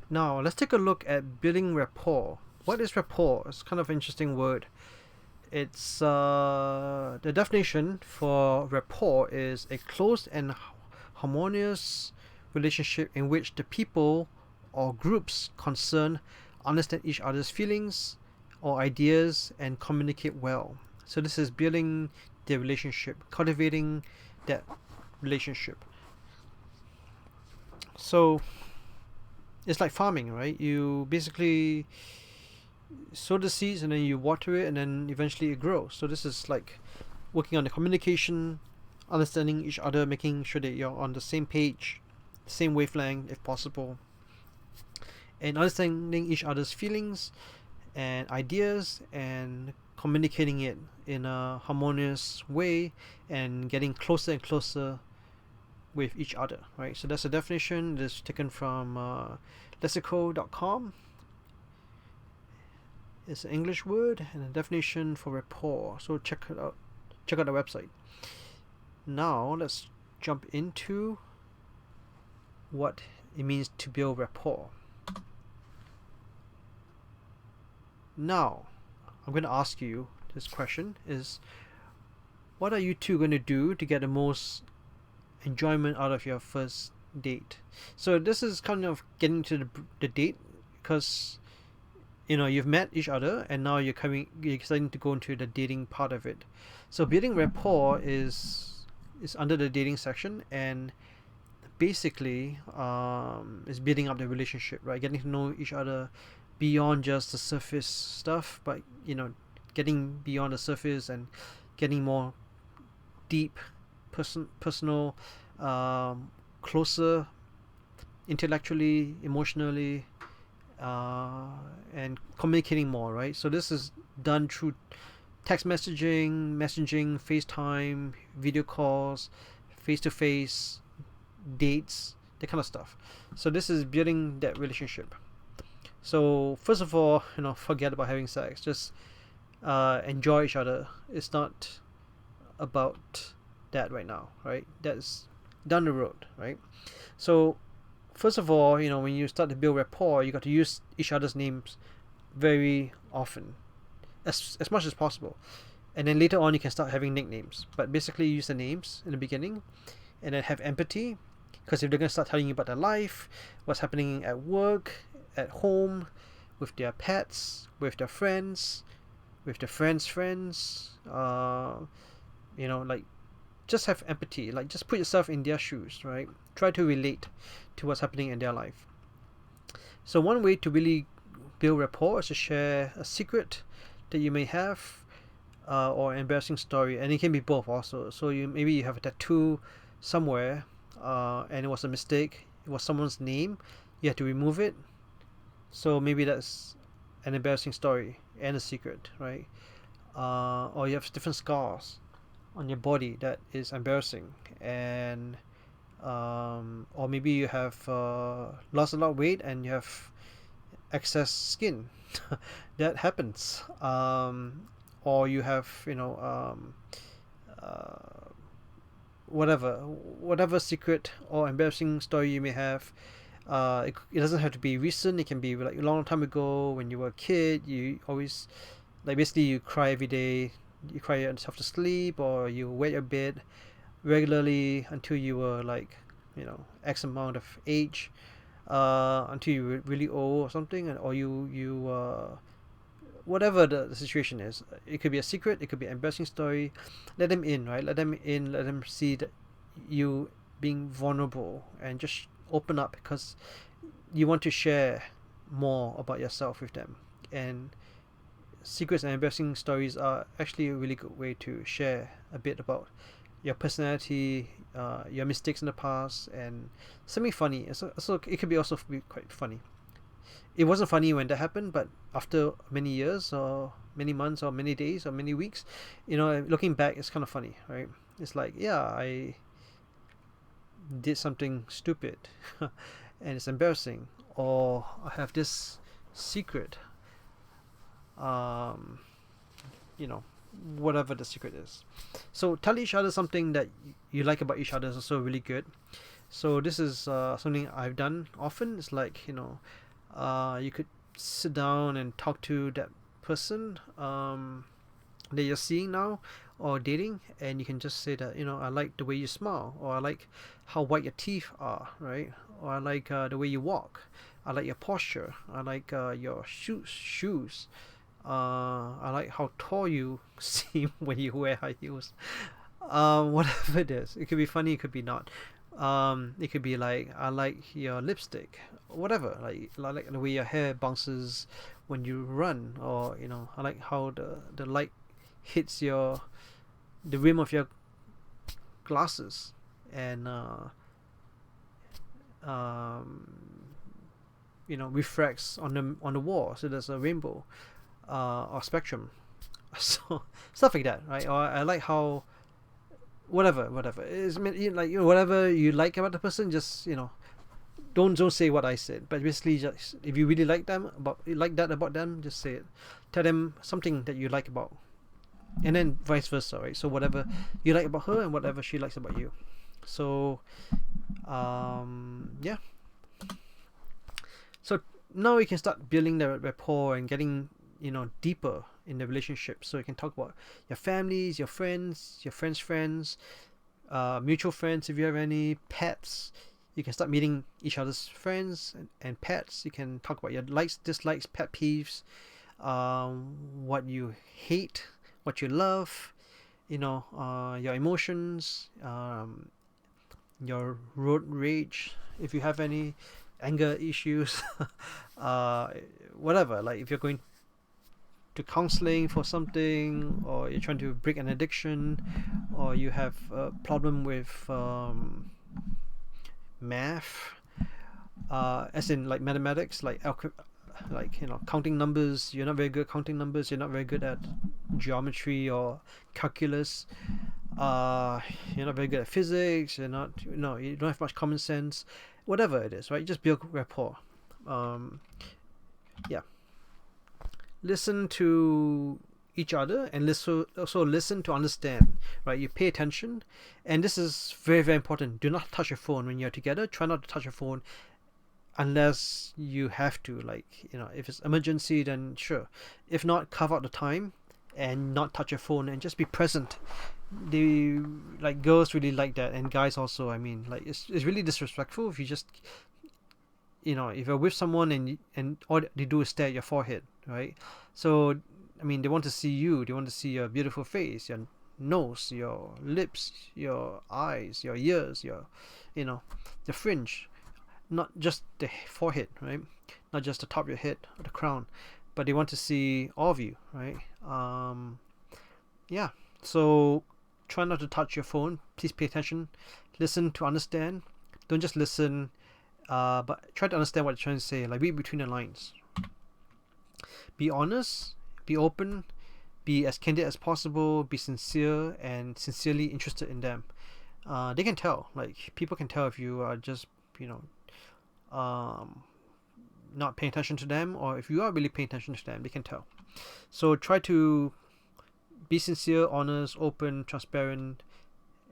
Now, let's take a look at building rapport. What is rapport? It's kind of an interesting word. It's the definition for rapport is a close and harmonious relationship in which the people or groups concerned understand each other's feelings or ideas and communicate well. So this is building the relationship, cultivating that relationship. So it's like farming, right? You basically sow the seeds and then you water it and then eventually it grows. So this is like working on the communication, understanding each other, making sure that you're on the same page, same wavelength if possible, and understanding each other's feelings and ideas and communicating it in a harmonious way and getting closer and closer with each other, right? So that's a definition. This is taken from lexico.com. It's an English word and a definition for rapport. So check it out. Check out the website. Now let's jump into what it means to build rapport. Now, I'm going to ask you this question is, what are you two going to do to get the most enjoyment out of your first date? So this is kind of getting to the date, because you've met each other and now you're starting to go into the dating part of it. So building rapport is under the dating section, and basically is building up the relationship, right? Getting to know each other beyond just the surface stuff, but getting beyond the surface and getting more deep, personal, closer, intellectually, emotionally, and communicating more, right? So this is done through text messaging, FaceTime, video calls, face-to-face dates, that kind of stuff. So this is building that relationship. So first of all, forget about having sex. Just enjoy each other. It's not about that right now, right? That's down the road, right? So first of all, when you start to build rapport, you got to use each other's names very often, as much as possible. And then later on, you can start having nicknames. But basically, use the names in the beginning, and then have empathy. Because if they're going to start telling you about their life, what's happening at work, at home, with their pets, with their friends, with their friends' friends, like, just have empathy. Like, just put yourself in their shoes, right? Try to relate to what's happening in their life. So one way to really build rapport is to share a secret that you may have, or an embarrassing story, and it can be both also. So maybe you have a tattoo somewhere, and it was a mistake. It was someone's name. You had to remove it. So maybe that's an embarrassing story and a secret, right? Or you have different scars on your body that is embarrassing, and or maybe you have lost a lot of weight and you have excess skin. That happens. Or you have whatever secret or embarrassing story you may have. It doesn't have to be recent. It can be like a long time ago when you were a kid. You always, like, basically you cry every day. You cry yourself to sleep, or you wet your bed regularly until you were like X amount of age, until you were really old or something, or you whatever the situation is. It could be a secret, it could be an embarrassing story. Let them in, right? Let them in. Let them see that you being vulnerable, and just open up, because you want to share more about yourself with them. And secrets and embarrassing stories are actually a really good way to share a bit about your personality, your mistakes in the past, and something funny. So it could be also be quite funny. It wasn't funny when that happened, but after many years or many months or many days or many weeks, looking back, it's kind of funny, right? It's like, yeah, I did something stupid and it's embarrassing, or I have this secret, um, whatever the secret is. So tell each other something that you like about each other is also really good. So this is something I've done often. It's like, You could sit down and talk to that person that you're seeing now or dating, and you can just say that, I like the way you smile, or I like how white your teeth are, right? Or I like the way you walk. I like your posture. I like your shoes. I like how tall you seem when you wear high heels. Whatever it is, it could be funny, it could be not. It could be like, I like your lipstick, whatever. Like I like the way your hair bounces when you run, or I like how the light hits the rim of your glasses, and um, refracts on the wall, so there's a rainbow or spectrum. So stuff like that, right? Or I like how whatever it's like, whatever you like about the person, just don't say what I said, but basically, just if you really like them, about you like that about them, just say it. Tell them something that you like about, and then vice versa, right? So whatever you like about her and whatever she likes about you. So yeah. So now we can start building the rapport and getting deeper in the relationship. So you can talk about your families, your friends' friends, mutual friends if you have any, pets. You can start meeting each other's friends and pets. You can talk about your likes, dislikes, pet peeves, what you hate, what you love, your emotions, your road rage, if you have any, anger issues, uh, whatever. Like if you're going to counseling for something, or you're trying to break an addiction, or you have a problem with math, as in like mathematics, like counting numbers. You're not very good at counting numbers. You're not very good at geometry or calculus. You're not very good at physics. You're not. No, you don't have much common sense. Whatever it is, right? Just build rapport. Yeah. Listen to each other, and also listen to understand, right? You pay attention, and this is very, very important. Do not touch your phone when you're together. Try not to touch your phone unless you have to, like, if it's emergency, then sure. If not, carve out the time and not touch your phone and just be present. They, like, girls really like that, and guys also. I mean, like, it's really disrespectful if you just, if you're with someone and all they do is stare at your forehead, right? So I mean, they want to see you. They want to see your beautiful face, your nose, your lips, your eyes, your ears, your, the fringe, not just the forehead, right? Not just the top of your head or the crown, but they want to see all of you, right? Yeah. So try not to touch your phone. Please pay attention. Listen to understand. Don't just listen, but try to understand what you're trying to say. Like, read between the lines. Be honest. Be open. Be as candid as possible. Be sincere and sincerely interested in them. They can tell. Like, people can tell if you are just, not paying attention to them, or if you are really paying attention to them. They can tell. So try to be sincere, honest, open, transparent,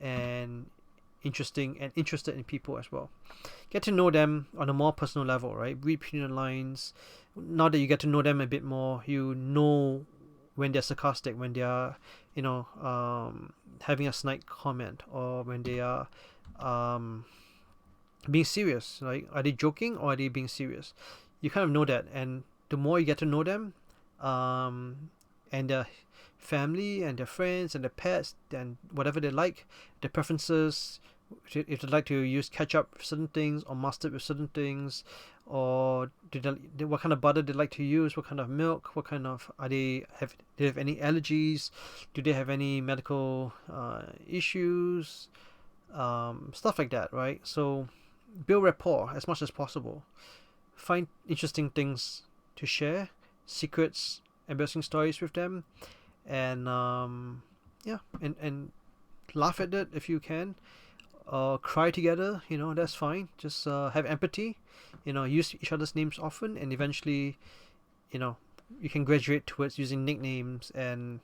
and interesting, and interested in people as well. Get to know them on a more personal level, right? Read between the lines. Now that you get to know them a bit more, you know when they're sarcastic, when they are, having a snide comment, or when they are being serious. Like, are they joking or are they being serious? You kind of know that, and the more you get to know them, and their family and their friends and their pets and whatever they like, their preferences, if they like to use ketchup for certain things or mustard with certain things, or what kind of butter they like to use, what kind of milk, what kind of, do they have any allergies, do they have any medical issues, stuff like that, right? So build rapport as much as possible. Find interesting things to share, secrets, embarrassing stories with them, and yeah, and laugh at it if you can, cry together, that's fine. Just have empathy, use each other's names often, and eventually, you can graduate towards using nicknames and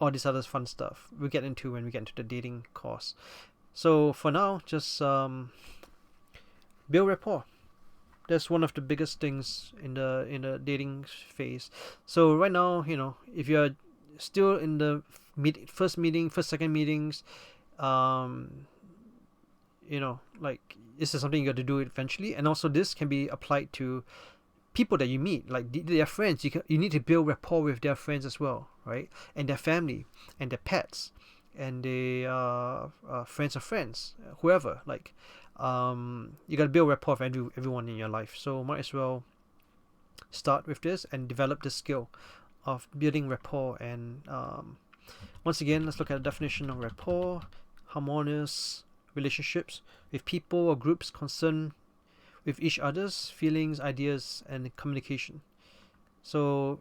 all this other fun stuff we'll get into when we get into the dating course. So for now, just build rapport. That's one of the biggest things in the dating phase. So right now, if you're still in the first meeting, first second meetings, um, like this is something you got to do eventually, and also this can be applied to people that you meet, like their friends. You need to build rapport with their friends as well, right? And their family, and their pets, and the friends of friends, whoever. Like, you gotta build rapport with everyone in your life. So might as well start with this and develop the skill of building rapport. And once again, let's look at the definition of rapport: harmonious relationships with people or groups concerned with each other's feelings, ideas, and communication. So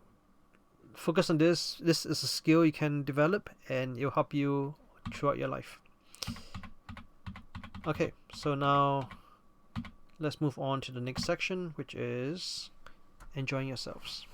focus on this. This is a skill you can develop, and it'll help you throughout your life. Okay, so now let's move on to the next section, which is enjoying yourselves.